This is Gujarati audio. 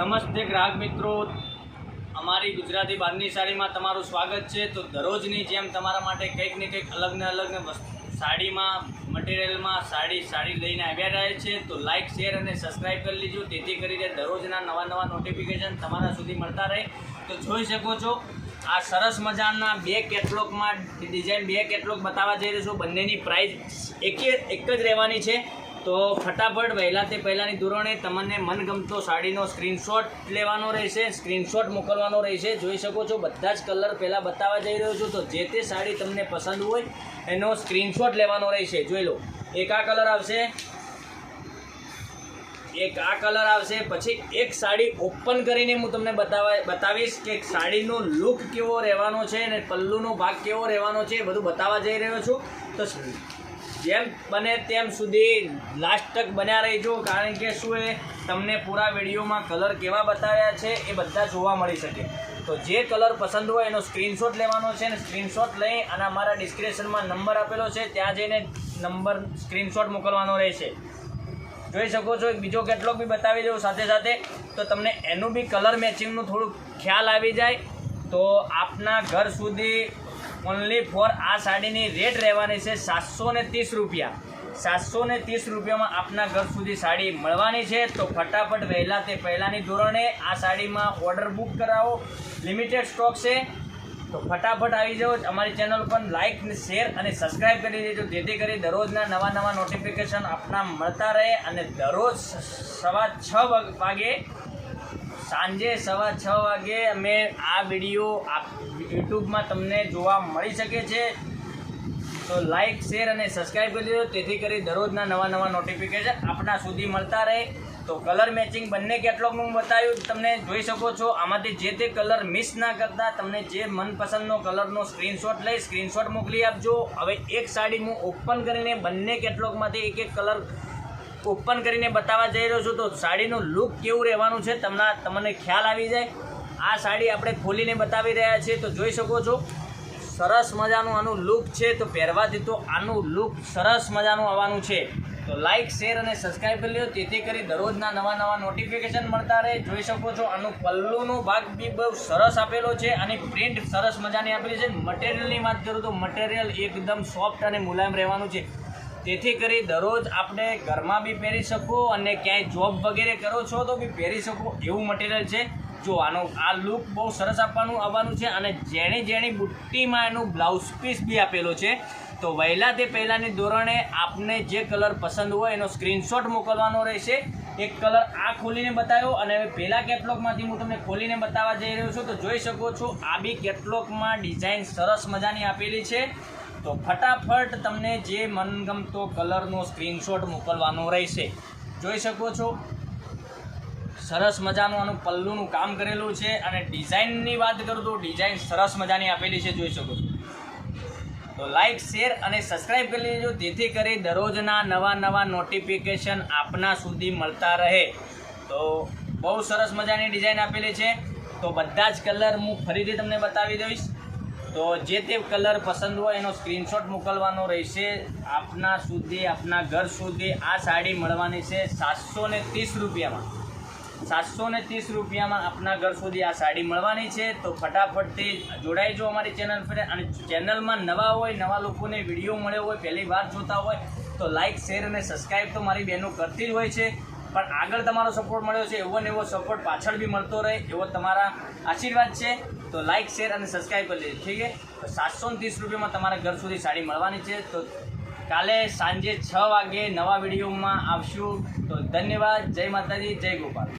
નમસ્તે ગ્રાહક મિત્રો, અમારી ગુજરાતી બાંધણી સાડીમાં તમારું સ્વાગત છે। તો દરરોજની જેમ તમારા માટે કંઈક ને કંઈક અલગ ને સાડીમાં મટીરિયલમાં સાડી લઈને આવ્યા રહે છે। તો લાઇક શેર અને સબસ્ક્રાઈબ કરી લીજો, તેથી કરીને દરરોજના નવા નોટિફિકેશન તમારા સુધી મળતા રહે। તો જોઈ શકો છો આ સરસ મજાના બે કેટલોગમાં ડિઝાઇન બે કેટલોગ બતાવવા જઈ રહ્યો છું। બંનેની પ્રાઇસ એક જ રહેવાની છે। તો ફટાફટ વહેલા તે પહેલાંની ધોરણે તમને મનગમતો સાડીનો સ્ક્રીનશોટ લેવાનો રહેશે, સ્ક્રીનશોટ મોકલવાનો રહેશે। જોઈ શકો છો બધા જ કલર પહેલાં બતાવવા જઈ રહ્યો છું। તો જે તે સાડી તમને પસંદ હોય એનો સ્ક્રીનશોટ લેવાનો રહેશે। જોઈ લો, એક આ કલર આવશે, એક આ કલર આવશે, પછી એક સાડી ઓપન કરીને હું તમને બતાવીશ કે સાડીનો લુક કેવો રહેવાનો છે અને પલ્લુનો ભાગ કેવો રહેવાનો છે, બધું બતાવવા જઈ રહ્યો છું। તો જેમ બને તેમ સુધી લાસ્ટ તક બન્યા રહીજો, કારણ કે શું એ તમને પૂરા વિડીયોમાં કલર કેવા બતાવ્યા છે એ બધા જોવા મળી શકે। તો જે કલર પસંદ હોય એનો સ્ક્રીનશોટ લેવાનો છે અને સ્ક્રીનશોટ લઈ અને અમારા ડિસ્ક્રિપ્શનમાં નંબર આપેલો છે, ત્યાં જઈને નંબર સ્ક્રીનશોટ મોકલવાનો રહેશે। જોઈ શકો છો, એક બીજો કેટલોગ બી બતાવી દઉં સાથે તો તમને એનું બી કલર મેચિંગનું થોડું ખ્યાલ આવી જાય। તો આપના ઘર સુધી ઓનલી ફોર આ સાડીની રેટ રહેવાની છે 730 રૂપિયા। 730 રૂપિયામાં આપના ઘર સુધી સાડી મળવાની છે। તો ફટાફટ વહેલા તે પહેલાંની ધોરણે આ સાડીમાં ઓર્ડર બુક કરાવો, લિમિટેડ સ્ટોક છે। તો ફટાફટ આવી જાઓ, અમારી ચેનલ પર લાઇક શેર અને સબસ્ક્રાઈબ કરી દેજો, જેથી કરી દરરોજના નવા નોટિફિકેશન આપના મળતા રહે અને દરરોજ સવા 6 વાગે સાંજે 6:15 વાગે અમે આ વિડીયો યુટ્યુબમાં તમને જોવા મળી શકે છે। તો લાઇક શેર અને સબસ્ક્રાઈબ કરી દેજો, તેથી કરી દરરોજના નવા નોટિફિકેશન આપણા સુધી મળતા રહે। તો કલર મેચિંગ બંને કેટલોગનું બતાવ્યું તમને, જોઈ શકો છો। આમાંથી જે તે કલર મિસ ના કરતા તમને જે મનપસંદનો કલરનો સ્ક્રીનશોટ લઈ સ્ક્રીનશોટ મોકલી આપજો। હવે એક સાડી હું ઓપન કરીને બંને કેટલોગમાંથી એક કલર ઓપન કરીને બતાવવા જઈ રહ્યો છું। તો સાડીનું લુક કેવું રહેવાનું છે તમને ખ્યાલ આવી જાય। આ સાડી આપણે ખોલીને બતાવી રહ્યા છીએ। તો જોઈ શકો છો સરસ મજાનું આનું લુક છે। તો પહેરવાથી તો આનું લુક સરસ મજાનું આવવાનું છે। તો લાઇક શેર અને સબસ્ક્રાઈબ કરી લો, તેથી કરી દરરોજના નવા નોટિફિકેશન મળતા રહે। જોઈ શકો છો આનું પલ્લુનો ભાગ બી બહુ સરસ આપેલો છે, અને પ્રિન્ટ સરસ મજાની આપેલી છે। મટીરિયલની વાત કરું તો મટીરિયલ એકદમ સોફ્ટ અને મુલાયમ રહેવાનું છે, તેથી કરી દરરોજ આપણે ઘરમાં બી પહેરી શકો અને ક્યાંય જોબ વગેરે કરો છો તો બી પહેરી શકો એવું મટીરિયલ છે। જો આ લુક બહુ સરસ આવવાનું છે, અને જેણી બુટ્ટીમાં એનું બ્લાઉઝ પીસ બી આપેલો છે। તો વહેલા તે પહેલાંની ધોરણે આપને જે કલર પસંદ હોય એનો સ્ક્રીનશોટ મોકલવાનો રહેશે। એક કલર આ ખોલીને બતાવ્યો, અને હવે પહેલાં કેટલોગમાંથી હું તમને ખોલીને બતાવવા જઈ રહ્યો છું। તો જોઈ શકો છો આ બી કેટલોગમાં ડિઝાઇન સરસ મજાની આપેલી છે। તો ફટાફટ તમને જે મનગમતો કલરનો સ્ક્રીનશોટ મોકલવાનો રહેશે। જોઈ શકો છો સરસ મજાનું આનું પલ્લુનું કામ કરેલું છે, અને ડિઝાઇનની વાત કરું તો ડિઝાઇન સરસ મજાની આપેલી છે, જોઈ શકો છો। તો લાઇક શેર અને સબસ્ક્રાઈબ કરી લેજો, જેથી કરી દરરોજના નવા નોટિફિકેશન આપના સુધી મળતા રહે। તો બહુ સરસ મજાની ડિઝાઇન આપેલી છે। તો બધા જ કલર હું ફરીથી તમને બતાવી દઈશ। તો જે તે કલર પસંદ હોય એનો સ્ક્રીનશોટ મોકલવાનો રહેશે આપના સુધી, આપના ઘર સુધી આ સાડી મળવાની છે 730 રૂપિયામાં। 730 રૂપિયામાં આપના ઘર સુધી આ સાડી મળવાની છે। તો ફટાફટથી જોડાઈ જાઓ અમારી ચેનલ પર, અને ચેનલમાં નવા લોકોને વિડીયો મળ્યો હોય, પહેલી વાર જોતા હોય તો લાઇક શેર અને સબસ્ક્રાઈબ તો મારી બહેનો કરતી જ હોય છે, પણ આગળ તમારો સપોર્ટ મળ્યો છે એવો ને એવો સપોર્ટ પાછળ બી મળતો રહે એવો તમારા આશીર્વાદ છે। તો લાઇક શેર અને સબસ્ક્રાઈબ કરી લેજો, ઠીક છે। તો 730 રૂપિયામાં તમારા ઘર સુધી સાડી મળવાની છે। તો કાલે સાંજે 6 વાગે નવા વિડીયોમાં આવશું। તો ધન્યવાદ, જય માતાજી, જય ગોપાલ।